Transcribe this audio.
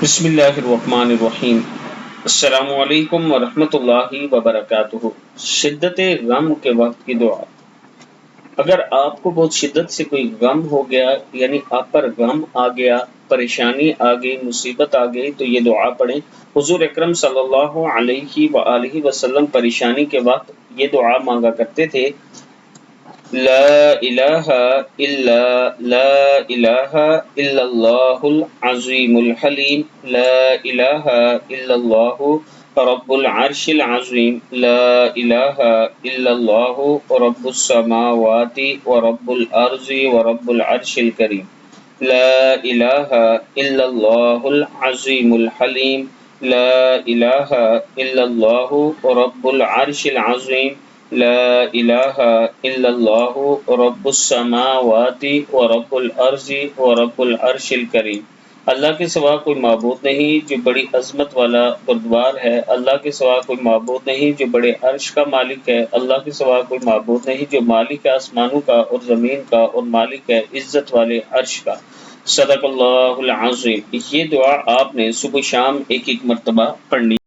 بسم اللہ الرحمن الرحیم۔ السلام علیکم ورحمۃ اللہ وبرکاتہ۔ شدت غم کے وقت کی دعا۔ اگر آپ کو بہت شدت سے کوئی غم ہو گیا، یعنی آپ پر غم آ گیا، پریشانی آ گئی، مصیبت آ گئی، تو یہ دعا پڑھیں۔ حضور اکرم صلی اللہ علیہ وآلہ وسلم پریشانی کے وقت یہ دعا مانگا کرتے تھے: لا الہ الا اللہ العظیم الحلیم، لا الہ الا اللہ رب العرش العظیم، لا الہ الا اللہ رب السماوات ورب الارض ورب العرش الکریم، لا الہ الا اللہ العظیم الحلیم، لا الہ الا اللہ رب العرش العظیم، لا الہ الا اللہ رب السماوات ورب الارض ورب العرش الکریم۔ اللہ کے سوا کوئی معبود نہیں جو بڑی عظمت والا بردبار ہے، اللہ کے سوا کوئی معبود نہیں جو بڑے عرش کا مالک ہے، اللہ کے سوا کوئی معبود نہیں جو مالک ہے آسمانوں کا اور زمین کا اور مالک ہے عزت والے عرش کا۔ صدق اللہ العظیم۔ یہ دعا آپ نے صبح شام ایک مرتبہ پڑھنی۔